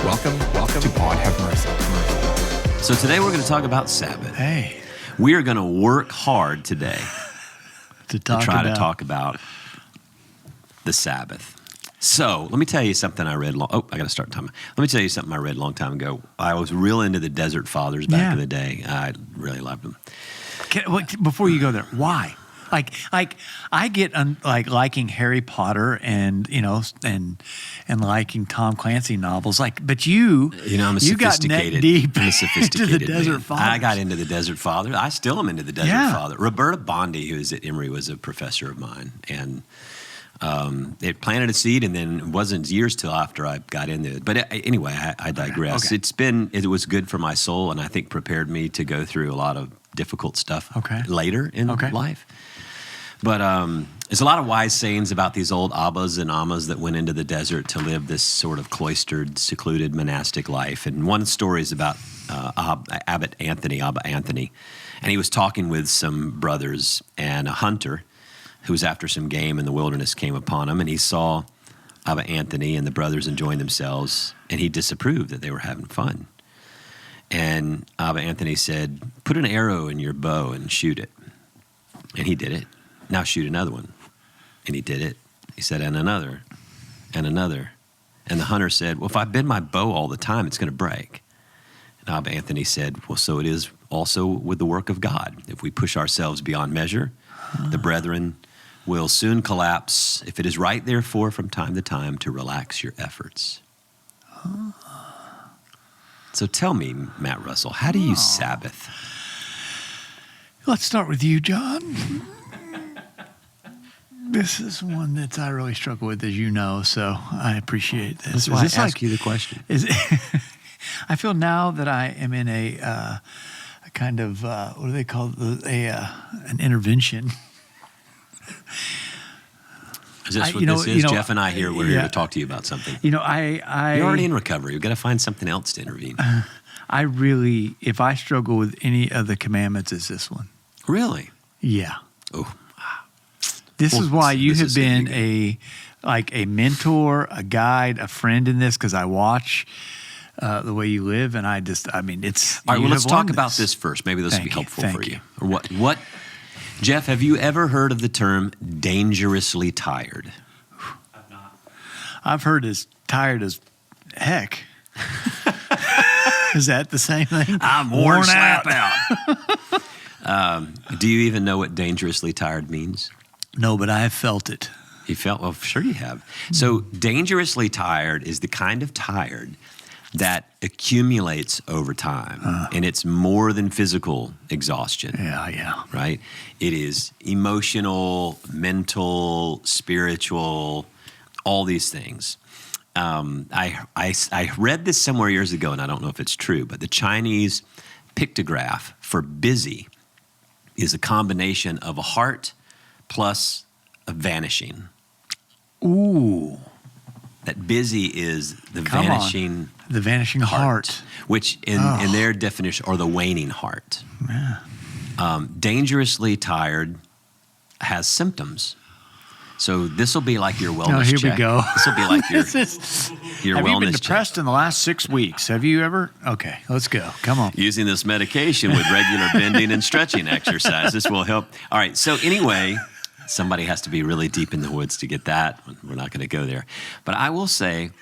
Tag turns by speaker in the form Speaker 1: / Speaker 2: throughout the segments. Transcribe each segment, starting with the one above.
Speaker 1: Welcome to God Have Mercy.
Speaker 2: So today we're going to talk about Sabbath.
Speaker 3: Hey,
Speaker 2: We are going to work hard today
Speaker 3: to
Speaker 2: to talk about the Sabbath. So let me tell you something I read. I got to start time. Let me tell you something I read a long time ago. I was real into the Desert Fathers back in the day. I really loved them.
Speaker 3: Before you go there, why? Like I get liking Harry Potter and liking Tom Clancy novels.
Speaker 2: I'm
Speaker 3: But
Speaker 2: a
Speaker 3: you got
Speaker 2: sophisticated,
Speaker 3: neck deep
Speaker 2: I'm a sophisticated
Speaker 3: into the Desert
Speaker 2: man.
Speaker 3: Fathers.
Speaker 2: I got into the Desert Fathers. I still am into the Desert Father. Roberta Bondi, who is at Emory, was a professor of mine, and it planted a seed, and then it wasn't years till after I got into it. But anyway, I digress.
Speaker 3: Okay.
Speaker 2: It was good for my soul, and I think prepared me to go through a lot of difficult stuff later in life. But there's a lot of wise sayings about these old abbas and ammas that went into the desert to live this sort of cloistered, secluded monastic life. And one story is about Abba Anthony, and he was talking with some brothers, and a hunter who was after some game in the wilderness came upon him, and he saw Abba Anthony and the brothers enjoying themselves, and he disapproved that they were having fun. And Abba Anthony said, "Put an arrow in your bow and shoot it." And he did it. "Now shoot another one." And he did it. He said, "And another, and another." And the hunter said, "Well, if I bend my bow all the time, it's going to break." And Abba Anthony said, "Well, so it is also with the work of God. If we push ourselves beyond measure, the brethren will soon collapse. If it is right, therefore, from time to time, to relax your efforts." So tell me, Matt Russell, how do you Sabbath?
Speaker 3: Let's start with you, John. This is one that I really struggle with, as you know, so I appreciate this.
Speaker 2: That's why I ask you the question.
Speaker 3: I feel now that I am in a kind of, what do they call it, an intervention.
Speaker 2: Is this what this is? Jeff and I here, we're here to talk to you about something. You're already in recovery. We've got to find something else to intervene.
Speaker 3: I really, if I struggle with any of the commandments, it's this one.
Speaker 2: Really?
Speaker 3: Yeah.
Speaker 2: Oh.
Speaker 3: This is why you have been a mentor, a guide, a friend in this, because I watch the way you live, and it's. All right,
Speaker 2: well, let's talk about this first. Maybe this will be helpful for you. Or what? Jeff, have you ever heard of the term dangerously tired?
Speaker 1: I've not.
Speaker 3: I've heard as tired as heck. Is that the same thing?
Speaker 2: I'm worn out. Do you even know what dangerously tired means?
Speaker 3: No, but I have felt it.
Speaker 2: You felt? Well, sure you have. So dangerously tired is the kind of tired that accumulates over time, and it's more than physical exhaustion.
Speaker 3: Yeah.
Speaker 2: Right? It is emotional, mental, spiritual, all these things. I read this somewhere years ago, and I don't know if it's true, but the Chinese pictograph for busy is a combination of a heart plus a vanishing.
Speaker 3: Ooh.
Speaker 2: That busy is the vanishing
Speaker 3: heart.
Speaker 2: Which in their definition, or the waning heart.
Speaker 3: Yeah.
Speaker 2: Dangerously tired has symptoms. So this will be like your wellness check.
Speaker 3: Here we go.
Speaker 2: This will be like your
Speaker 3: Have
Speaker 2: wellness
Speaker 3: you been
Speaker 2: check.
Speaker 3: depressed in the last 6 weeks? Have you ever? Okay, let's go. Come on.
Speaker 2: Using this medication with regular bending and stretching exercises will help. All right, so anyway, somebody has to be really deep in the woods to get that. We're not going to go there. But I will say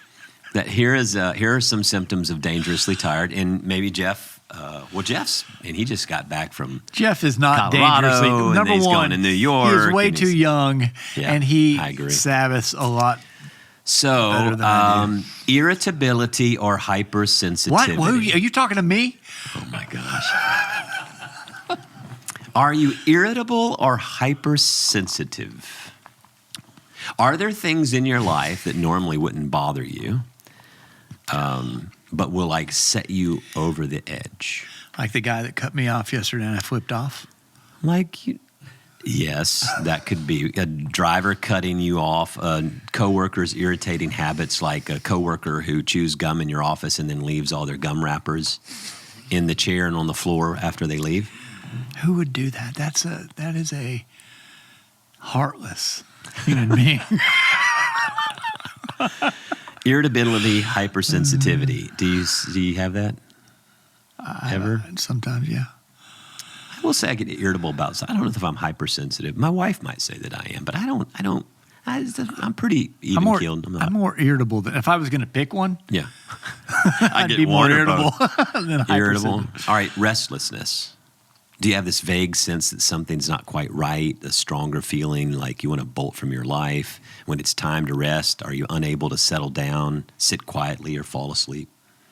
Speaker 2: that here are some symptoms of dangerously tired, and maybe Jeff, Jeff's, and he just got back from
Speaker 3: Jeff is not
Speaker 2: Colorado,
Speaker 3: dangerously. Number
Speaker 2: and he's
Speaker 3: one,
Speaker 2: going to New York.
Speaker 3: He is way too young, and he
Speaker 2: I agree.
Speaker 3: Sabbaths a lot.
Speaker 2: So,
Speaker 3: better than I do.
Speaker 2: Irritability or hypersensitivity.
Speaker 3: What? Are you talking to me?
Speaker 2: Oh my gosh. Are you irritable or hypersensitive? Are there things in your life that normally wouldn't bother you, but will set you over the edge?
Speaker 3: Like the guy that cut me off yesterday and I flipped off?
Speaker 2: Yes, that could be a driver cutting you off, coworkers' irritating habits, like a coworker who chews gum in your office and then leaves all their gum wrappers in the chair and on the floor after they leave.
Speaker 3: Who would do that? That is a heartless human being.
Speaker 2: Irritability, hypersensitivity. Do you have that? Ever?
Speaker 3: Sometimes, yeah.
Speaker 2: I will say I get irritable about. I don't know if I'm hypersensitive. My wife might say that I am, but I don't. I'm pretty even keeled.
Speaker 3: I'm more irritable than if I was going to pick one.
Speaker 2: Yeah,
Speaker 3: I'd be more irritable than
Speaker 2: irritable.
Speaker 3: hypersensitive.
Speaker 2: All right, restlessness. Do you have this vague sense that something's not quite right? A stronger feeling like you want to bolt from your life when it's time to rest? Are you unable to settle down, sit quietly, or fall asleep?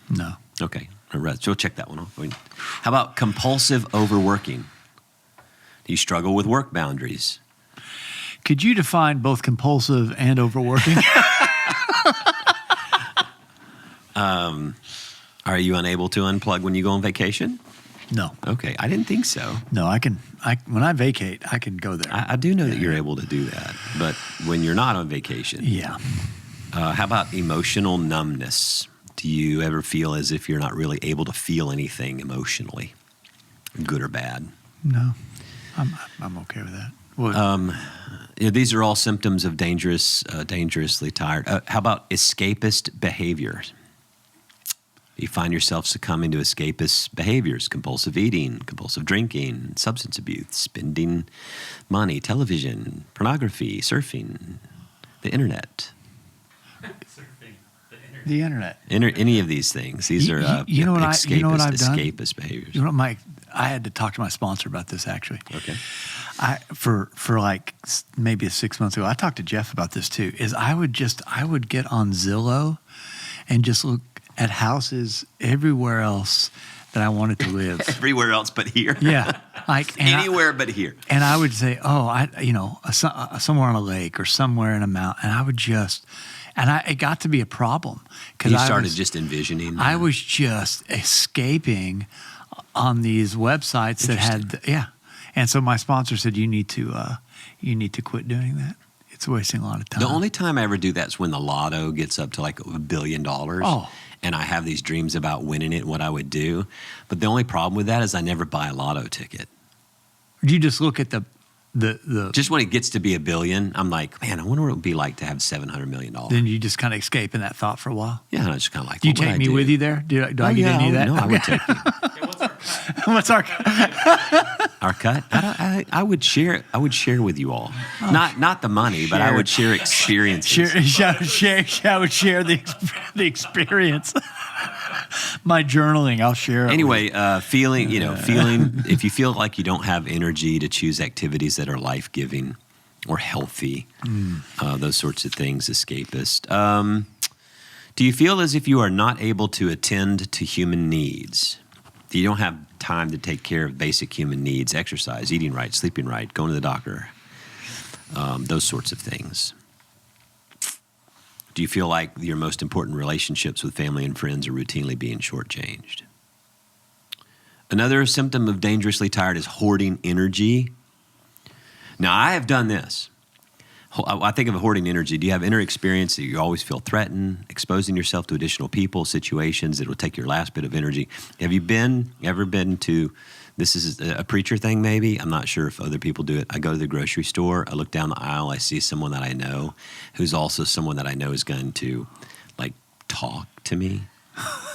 Speaker 3: No.
Speaker 2: Okay, rest. So we'll check that one off. How about compulsive overworking? Do you struggle with work boundaries?
Speaker 3: Could you define both compulsive and overworking?
Speaker 2: Are you unable to unplug when you go on vacation?
Speaker 3: No.
Speaker 2: Okay, I didn't think so.
Speaker 3: No, when I vacate, I can go there.
Speaker 2: I do know that you're able to do that, but when you're not on vacation.
Speaker 3: Yeah.
Speaker 2: How about emotional numbness? Do you ever feel as if you're not really able to feel anything emotionally, good or bad?
Speaker 3: No, I'm okay with that. What?
Speaker 2: These are all symptoms of dangerously tired. How about escapist behaviors? You find yourself succumbing to escapist behaviors, compulsive eating, compulsive drinking, substance abuse, spending money, television, pornography, surfing, the internet.
Speaker 3: The internet.
Speaker 2: Any of these things. These are escapist behaviors.
Speaker 3: You know what, Mike? I had to talk to my sponsor about this actually.
Speaker 2: Okay.
Speaker 3: For like maybe 6 months ago, I talked to Geoff about this too. I would get on Zillow and just look at houses everywhere else that I wanted to live.
Speaker 2: Everywhere else but here.
Speaker 3: Yeah,
Speaker 2: anywhere but here.
Speaker 3: And I would say, somewhere on a lake or somewhere in a mountain, and I would just. And it got to be a problem
Speaker 2: because I started just envisioning.
Speaker 3: I was just escaping on these websites that had, And so my sponsor said, "You need to quit doing that. It's wasting a lot of time."
Speaker 2: The only time I ever do that is when the lotto gets up to like $1 billion. Oh. And I have these dreams about winning it and what I would do. But the only problem with that is I never buy a lotto ticket.
Speaker 3: You just look at the
Speaker 2: just when it gets to be $1 billion, I'm like, man, I wonder what it would be like to have $700 million.
Speaker 3: Then you just kind of escape in that thought for a while.
Speaker 2: Yeah, and I just kind of like.
Speaker 3: Do you take me with you there? Do I get any of that?
Speaker 2: No, I would take you.
Speaker 3: What's our cut?
Speaker 2: Our cut? I would share. I would share with you all. Not the money, but I would share experiences.
Speaker 3: I would share the experience. My journaling, I'll share it.
Speaker 2: Anyway, feeling if you feel like you don't have energy to choose activities that are life-giving or healthy, those sorts of things, escapist. Do you feel as if you are not able to attend to human needs? You don't have time to take care of basic human needs, exercise, eating right, sleeping right, going to the doctor, those sorts of things. Do you feel like your most important relationships with family and friends are routinely being shortchanged? Another symptom of dangerously tired is hoarding energy. Now, I have done this. I think of hoarding energy. Do you have inner experience that you always feel threatened, exposing yourself to additional people, situations that will take your last bit of energy? Have you ever been to, this is a preacher thing maybe, I'm not sure if other people do it. I go to the grocery store, I look down the aisle, I see someone that I know, who's also someone that I know is going to like talk to me.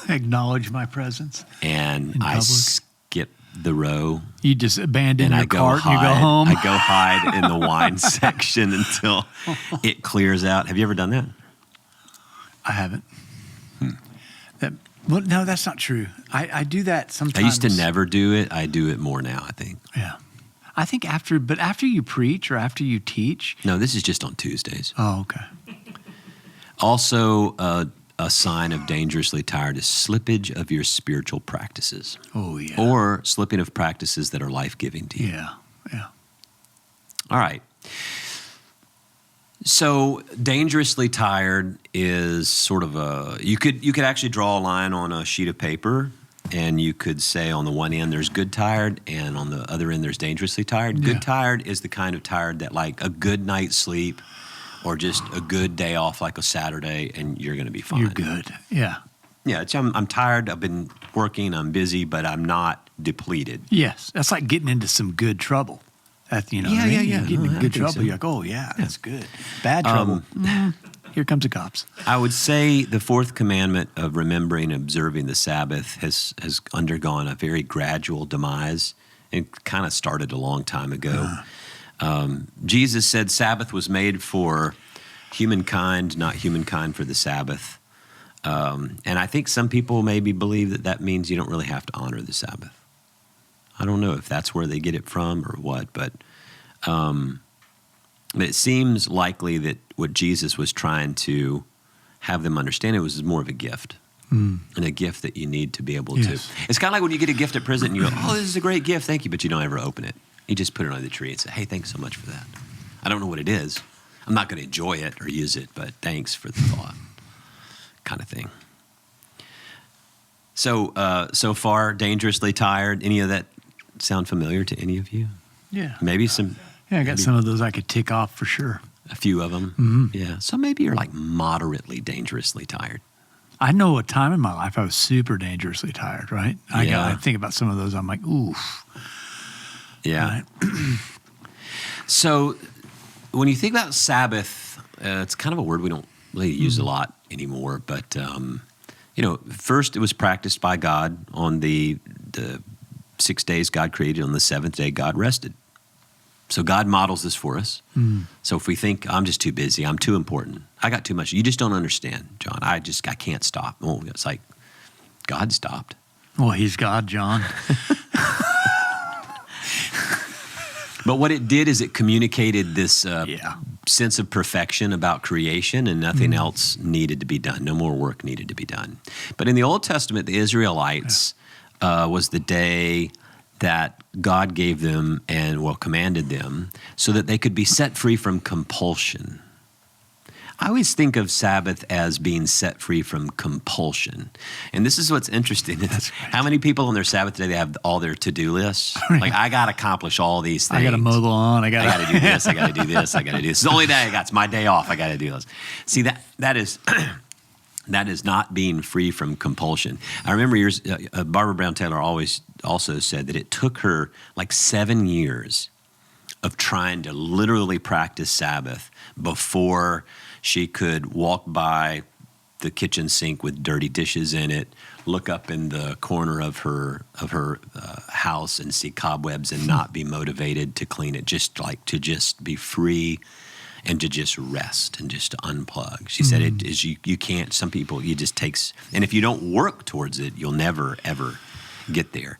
Speaker 3: Acknowledge my presence.
Speaker 2: And I skip the row.
Speaker 3: You just abandon your cart and you go home?
Speaker 2: I go hide in the wine section until it clears out. Have you ever done that?
Speaker 3: I haven't. Well, no, that's not true. I do that sometimes.
Speaker 2: I used to never do it. I do it more now, I think.
Speaker 3: Yeah. I think after you preach or after you teach.
Speaker 2: No, this is just on Tuesdays.
Speaker 3: Oh, okay.
Speaker 2: Also, a sign of dangerously tired is slippage of your spiritual practices.
Speaker 3: Oh, yeah.
Speaker 2: Or slipping of practices that are life-giving to you.
Speaker 3: Yeah.
Speaker 2: All right. So dangerously tired is sort of you could actually draw a line on a sheet of paper and you could say on the one end there's good tired and on the other end there's dangerously tired.
Speaker 3: Yeah.
Speaker 2: Good tired is the kind of tired that like a good night's sleep or just a good day off like a Saturday and you're going to be fine.
Speaker 3: You're good. Yeah.
Speaker 2: Yeah, I'm tired. I've been working. I'm busy, but I'm not depleted.
Speaker 3: Yes. That's like getting into some good trouble.
Speaker 2: Yeah.
Speaker 3: Getting into good trouble. So. You're like, oh, yeah, that's good. Bad trouble. here comes the cops.
Speaker 2: I would say the fourth commandment of remembering and observing the Sabbath has undergone a very gradual demise and kind of started a long time ago. Jesus said Sabbath was made for humankind, not humankind for the Sabbath. And I think some people maybe believe that means you don't really have to honor the Sabbath. I don't know if that's where they get it from or what, but it seems likely that what Jesus was trying to have them understand, it was more of a gift. And a gift that you need to be able to. It's kind of like when you get a gift at prison and you go, oh, this is a great gift, thank you, but you don't ever open it. You just put it on the tree and say, hey, thanks so much for that. I don't know what it is. I'm not going to enjoy it or use it, but thanks for the thought, kind of thing. So far, dangerously tired. Any of that sound familiar to any of you?
Speaker 3: Yeah.
Speaker 2: Maybe some.
Speaker 3: Yeah, I got some of those I could tick off for sure.
Speaker 2: A few of them.
Speaker 3: Mm-hmm.
Speaker 2: Yeah. So maybe you're like moderately dangerously tired.
Speaker 3: I know a time in my life I was super dangerously tired, right? I think about some of those, I'm like, oof.
Speaker 2: Yeah.
Speaker 3: Right?
Speaker 2: So when you think about Sabbath, it's kind of a word we don't really use a lot anymore, but first it was practiced by God on the 6 days God created. On the seventh day, God rested. So God models this for us. So if we think, I'm just too busy, I'm too important, I got too much, you just don't understand, John. I can't stop. Well, it's like God stopped.
Speaker 3: Well, he's God, John.
Speaker 2: But what it did is it communicated this sense of perfection about creation, and nothing else needed to be done. No more work needed to be done. But in the Old Testament, the Israelites was the day that God gave them and commanded them so that they could be set free from compulsion. I always think of Sabbath as being set free from compulsion. And this is what's interesting. How many people on their Sabbath day, they have all their to-do lists? Like, I got to accomplish all these things.
Speaker 3: I got to mow the lawn. I got
Speaker 2: to do this. I got to do this. I got to do this. It's the only day I got. It's my day off. I got to do this. See, that is that is not being free from compulsion. I remember years, Barbara Brown Taylor also said that it took her like 7 years of trying to literally practice Sabbath before she could walk by the kitchen sink with dirty dishes in it, look up in the corner of her house and see cobwebs and not be motivated to clean it, just be free and to just rest and just to unplug. She said it is you can't, some people, it just takes, and if you don't work towards it, you'll never, ever get there.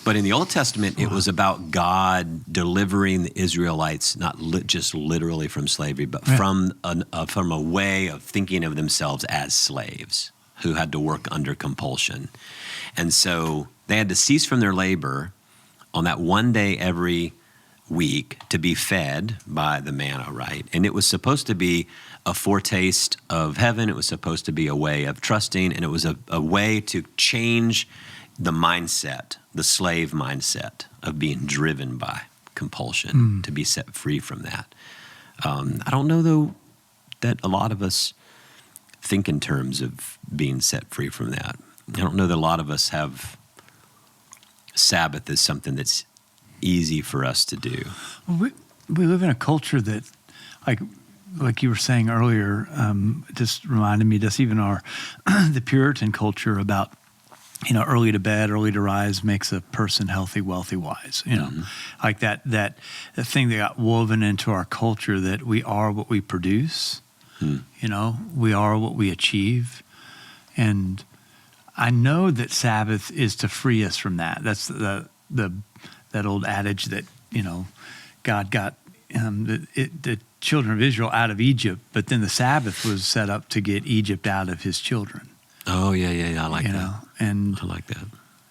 Speaker 2: But in the Old Testament, it was about God delivering the Israelites, not just literally from slavery, but from a way of thinking of themselves as slaves who had to work under compulsion. And so they had to cease from their labor on that one day every week to be fed by the manna, right? And it was supposed to be a foretaste of heaven. It was supposed to be a way of trusting, and it was a way to change the mindset, the slave mindset of being driven by compulsion, to be set free from that. I don't know, though, that a lot of us think in terms of being set free from that. I don't know that a lot of us have Sabbath as something that's easy for us to do.
Speaker 3: Well, we live in a culture that, like you were saying earlier, just reminded me, just even the Puritan culture about, early to bed, early to rise makes a person healthy, wealthy, wise. Like that thing that got woven into our culture that we are what we produce. We are what we achieve, and I know that Sabbath is to free us from that. That's that old adage that God got the children of Israel out of Egypt, but then the Sabbath was set up to get Egypt out of his children.
Speaker 2: Oh yeah, I like that.
Speaker 3: And
Speaker 2: I like that.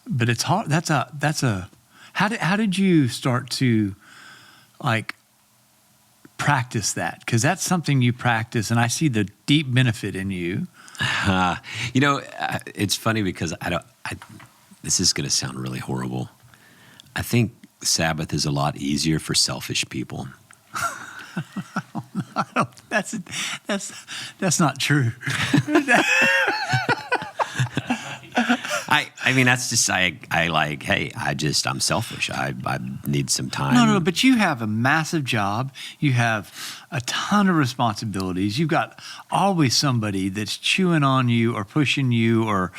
Speaker 3: But it's hard. That's a. How did you start to practice that? Because that's something you practice, and I see the deep benefit in you.
Speaker 2: It's funny because this is going to sound really horrible. I think Sabbath is a lot easier for selfish people.
Speaker 3: That's not true.
Speaker 2: I mean, that's just, I like, hey, I'm selfish. I need some time.
Speaker 3: No, but you have a massive job. You have a ton of responsibilities. You've got always somebody that's chewing on you or pushing you or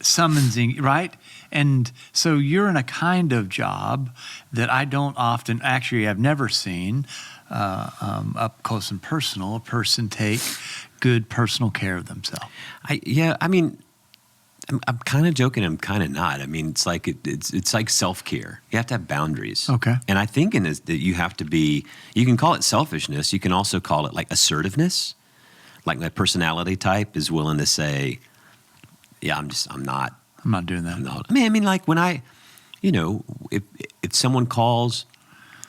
Speaker 3: summoning, right? And so you're in a kind of job that I don't often, actually, I've never seen up close and personal, a person take good personal care of themselves.
Speaker 2: I mean, I'm kind of joking. I'm kind of not. I mean, it's like it's like self-care. You have to have boundaries.
Speaker 3: Okay.
Speaker 2: And I think in this that you have to be. You can call it selfishness. You can also call it like assertiveness. Like my personality type is willing to say, "Yeah, I'm not
Speaker 3: doing that."
Speaker 2: I'm not. I mean, like when if someone calls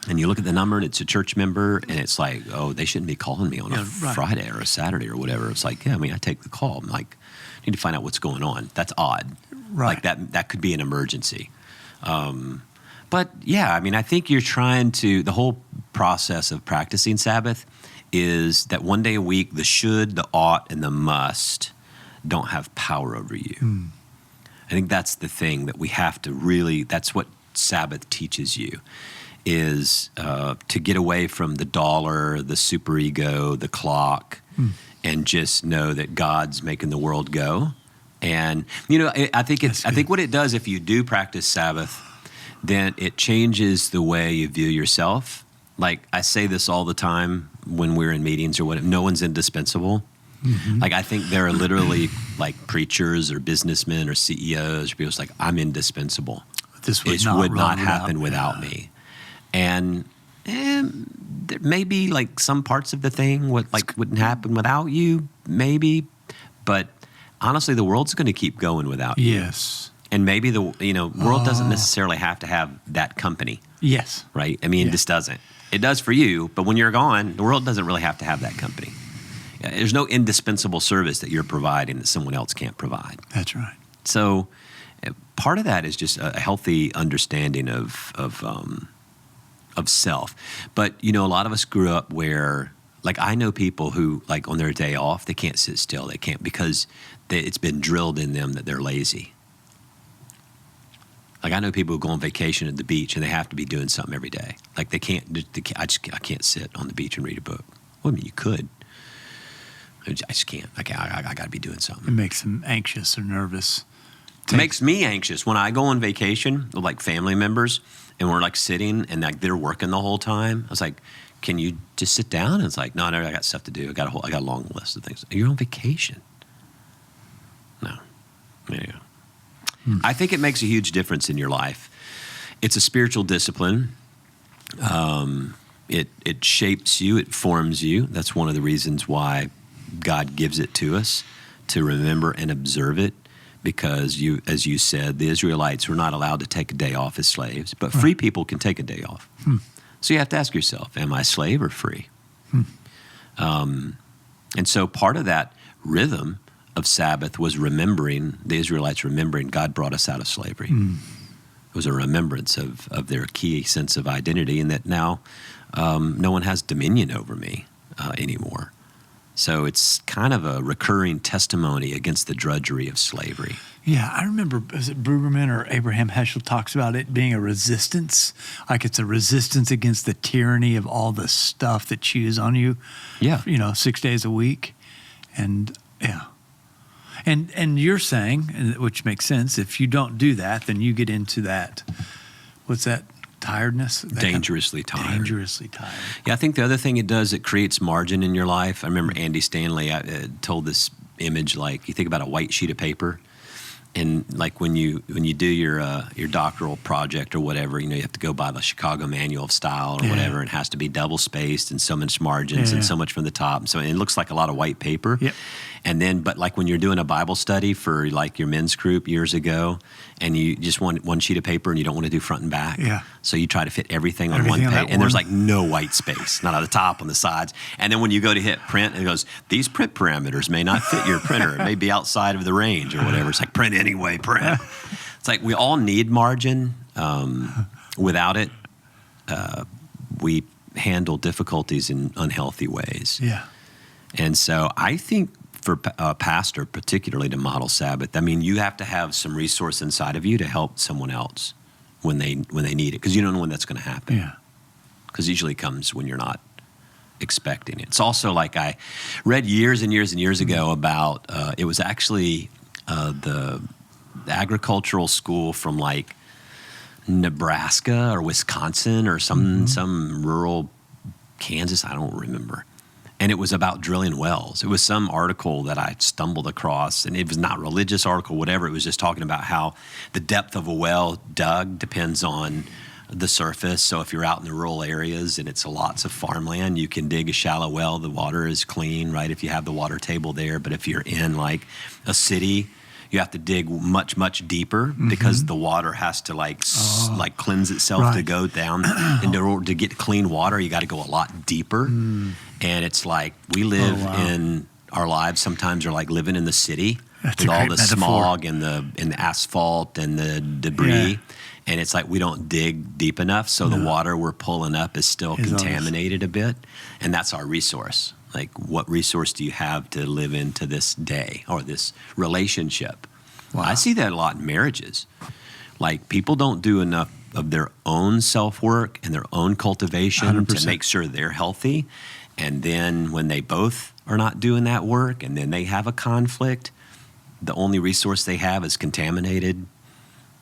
Speaker 2: and you look at the number and it's a church member and it's like, oh, they shouldn't be calling me on a Friday or a Saturday or whatever. It's like, yeah, I mean, I take the call. I'm like, I need to find out what's going on. That's odd.
Speaker 3: Right.
Speaker 2: Like that could be an emergency. But yeah, I mean, I think the whole process of practicing Sabbath is that one day a week, the should, the ought, and the must don't have power over you. I think that's the thing that we have to really, that's what Sabbath teaches you, is to get away from the dollar, the superego, the clock, and just know that God's making the world go. And I think what it does if you do practice Sabbath, then it changes the way you view yourself. Like I say this all the time when we're in meetings or whatever. No one's indispensable. Mm-hmm. Like I think there are literally like preachers or businessmen or CEOs or people like, I'm indispensable.
Speaker 3: This
Speaker 2: would not happen without me. And there may be like some parts of the thing wouldn't happen without you, maybe. But honestly, the world's going to keep going without you.
Speaker 3: Yes.
Speaker 2: And maybe the world doesn't necessarily have to have that company.
Speaker 3: Yes.
Speaker 2: Right? I mean, this doesn't. It does for you, but when you're gone, the world doesn't really have to have that company. There's no indispensable service that you're providing that someone else can't provide.
Speaker 3: That's right.
Speaker 2: So part of that is just a healthy understanding of self. But, a lot of us grew up where, like I know people who, like on their day off, they can't sit still. They can't because it's been drilled in them that they're lazy. Like I know people who go on vacation at the beach and they have to be doing something every day. Like they can't. I can't sit on the beach and read a book. Well, I mean, you could. I just can't. I got to be doing something.
Speaker 3: It makes them anxious or nervous.
Speaker 2: It makes me anxious when I go on vacation with like family members and we're like sitting and like they're working the whole time. I was like, "Can you just sit down?" And it's like, "No, I got stuff to do. I got a long list of things." You're on vacation. No. There you go. I think it makes a huge difference in your life. It's a spiritual discipline. It shapes you. It forms you. That's one of the reasons why God gives it to us, to remember and observe it, because as you said, the Israelites were not allowed to take a day off as slaves, but free people can take a day off. So you have to ask yourself, am I a slave or free? And so part of that rhythm of Sabbath was the Israelites remembering God brought us out of slavery. It was a remembrance of their key sense of identity, and that now no one has dominion over me anymore. So it's kind of a recurring testimony against the drudgery of slavery.
Speaker 3: Yeah, I remember, is it Brueggemann or Abraham Heschel talks about it being a resistance, like it's a resistance against the tyranny of all the stuff that chews on you.
Speaker 2: Yeah.
Speaker 3: 6 days a week. And yeah. And you're saying, which makes sense, if you don't do that, then you get into that, what's that, tiredness?
Speaker 2: Dangerously tired.
Speaker 3: Dangerously tired.
Speaker 2: Yeah, I think the other thing it does, it creates margin in your life. I remember Andy Stanley told this image, like you think about a white sheet of paper, and like when you do your doctoral project or whatever, you have to go by the Chicago Manual of Style or whatever. It has to be double spaced and so much margins and so much from the top. And so it looks like a lot of white paper. Yep. And then, but like when you're doing a Bible study for like your men's group years ago, and you just want one sheet of paper and you don't want to do front and back. Yeah. So you try to fit everything on one page, and there's like no white space, not on the top, on the sides. And then when you go to hit print, it goes, these print parameters may not fit your printer. It may be outside of the range or whatever. It's like print anyway, print. It's like we all need margin. Without it, we handle difficulties in unhealthy ways.
Speaker 3: Yeah.
Speaker 2: And so I think for a pastor, particularly to model Sabbath, I mean, you have to have some resource inside of you to help someone else when they need it, because you don't know when that's going to happen.
Speaker 3: Yeah.
Speaker 2: Because it usually comes when you're not expecting it. It's also like I read years and years and years ago about, it was actually the agricultural school from like Nebraska or Wisconsin or some rural Kansas, I don't remember. And it was about drilling wells. It was some article that I stumbled across, and it was not a religious article, whatever. It was just talking about how the depth of a well dug depends on the surface. So if you're out in the rural areas and it's lots of farmland, you can dig a shallow well. The water is clean, right? If you have the water table there. But if you're in like a city, you have to dig much, much deeper because the water has to like cleanse itself to go down. And to get clean water, you got to go a lot deeper. And it's like we live in our lives sometimes are like living in the city with all the smog and the asphalt and the debris. Yeah. And it's like we don't dig deep enough. So the water we're pulling up is still contaminated a bit. And that's our resource. Like, what resource do you have to live into this day or this relationship? Wow. I see that a lot in marriages. Like, people don't do enough of their own self-work and their own cultivation
Speaker 3: 100%.
Speaker 2: To make sure they're healthy. And then when they both are not doing that work and then they have a conflict, the only resource they have is contaminated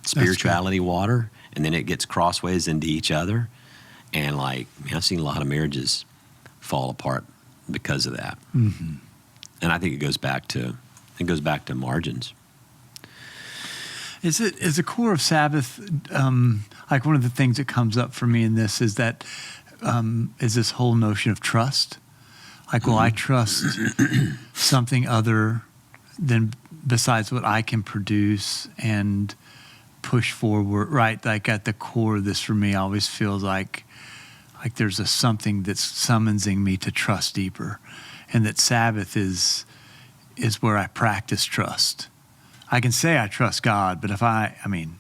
Speaker 2: spirituality water. And then it gets crossways into each other. And like, I've seen a lot of marriages fall apart because of that. And I think it goes back to margins.
Speaker 3: Is the core of Sabbath, like one of the things that comes up for me in this is that is this whole notion of trust. Like, will I trust something other than besides what I can produce and push forward, right? Like, at the core of this for me always feels like there's something that's summoning me to trust deeper, and that Sabbath is where I practice trust. I can say I trust God, but if I'm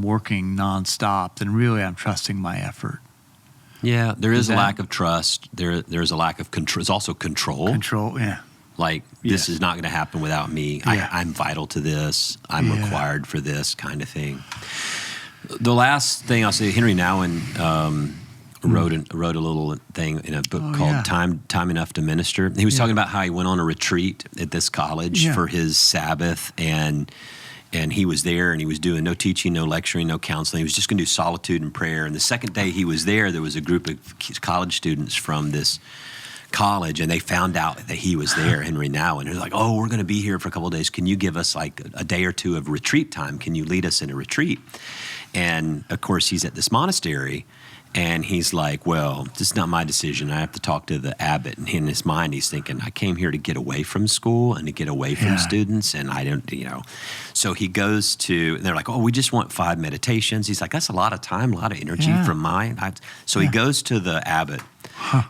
Speaker 3: working nonstop, then really I'm trusting my effort.
Speaker 2: Yeah, there is a lack of trust. There's a lack of control. There's also control.
Speaker 3: Control, yeah.
Speaker 2: Like, this is not going to happen without me. Yeah. I'm vital to this. I'm required for this kind of thing. The last thing I'll say, Henry Nouwen wrote a little thing in a book called Time Enough to Minister. He was talking about how he went on a retreat at this college for his Sabbath, and he was there, and he was doing no teaching, no lecturing, no counseling. He was just going to do solitude and prayer. And the second day he was there was a group of college students from this college, and they found out that he was there, Henry Nouwen. He was like, oh, we're going to be here for a couple of days. Can you give us like a day or two of retreat time? Can you lead us in a retreat? And, of course, he's at this monastery, and he's like, well, this is not my decision. I have to talk to the abbot. And in his mind, he's thinking, I came here to get away from school and to get away from students, and I don't, So he goes to, and they're like, oh, we just want 5 meditations. He's like, that's a lot of time, a lot of energy from mine. So he goes to the abbot,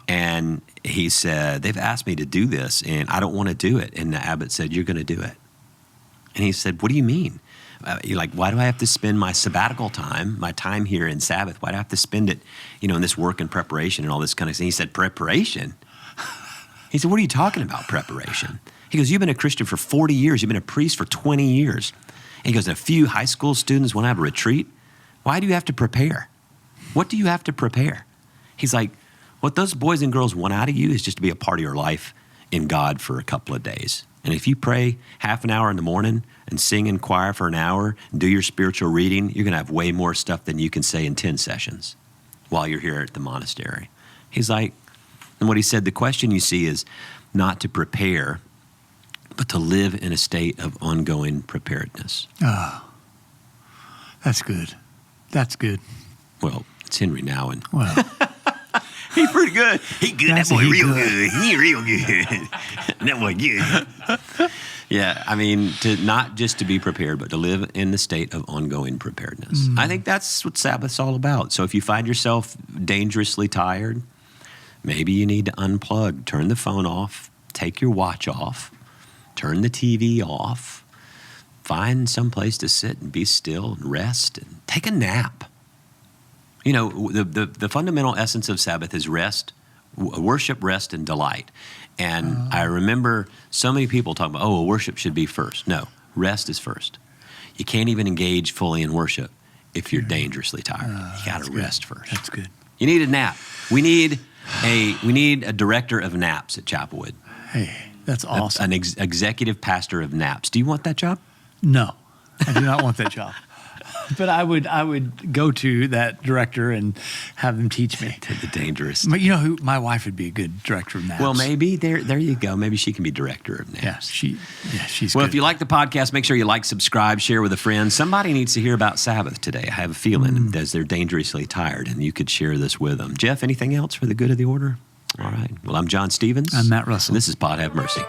Speaker 2: and he said, they've asked me to do this, and I don't want to do it. And the abbot said, you're going to do it. And he said, what do you mean? You're like, why do I have to spend my sabbatical time, my time here in Sabbath? Why do I have to spend it, in this work and preparation and all this kind of thing? He said, preparation? He said, what are you talking about, preparation? He goes, you've been a Christian for 40 years. You've been a priest for 20 years. And he goes, a few high school students want to have a retreat. Why do you have to prepare? What do you have to prepare? He's like, what those boys and girls want out of you is just to be a part of your life in God for a couple of days. And if you pray half an hour in the morning and sing in choir for an hour and do your spiritual reading, you're going to have way more stuff than you can say in 10 sessions while you're here at the monastery. He's like, and what he said, the question you see is not to prepare, but to live in a state of ongoing preparedness.
Speaker 3: Oh, that's good. That's good.
Speaker 2: Well, it's Henry Nouwen.
Speaker 3: Well,
Speaker 2: he's pretty good. He good. That boy real good. He real good. That boy good. Yeah, I mean, not just to be prepared, but to live in the state of ongoing preparedness. I think that's what Sabbath's all about. So if you find yourself dangerously tired, maybe you need to unplug, turn the phone off, take your watch off, turn the TV off, find some place to sit and be still and rest and take a nap. The fundamental essence of Sabbath is rest Worship, rest, and delight. And I remember so many people talking about, well, worship should be first. No, rest is first. You can't even engage fully in worship if you're dangerously tired. You got to rest first.
Speaker 3: That's good.
Speaker 2: You need a nap. We need a director of naps at Chapelwood.
Speaker 3: Hey, that's awesome.
Speaker 2: An executive pastor of naps. Do you want that job?
Speaker 3: No, I do not want that job. But I would go to that director and have them teach me.
Speaker 2: The dangerous.
Speaker 3: But you know who? My wife would be a good director of naps.
Speaker 2: Well, maybe there you go. Maybe she can be director of naps.
Speaker 3: She's
Speaker 2: well.
Speaker 3: good.
Speaker 2: If you like the podcast, make sure you like, subscribe, share with a friend. Somebody needs to hear about Sabbath today. I have a feeling as they're dangerously tired, and you could share this with them. Jeff, anything else for the good of the order? All right. Well, I'm John Stevens.
Speaker 3: I'm Matt Russell.
Speaker 2: And this is Pod Have Mercy.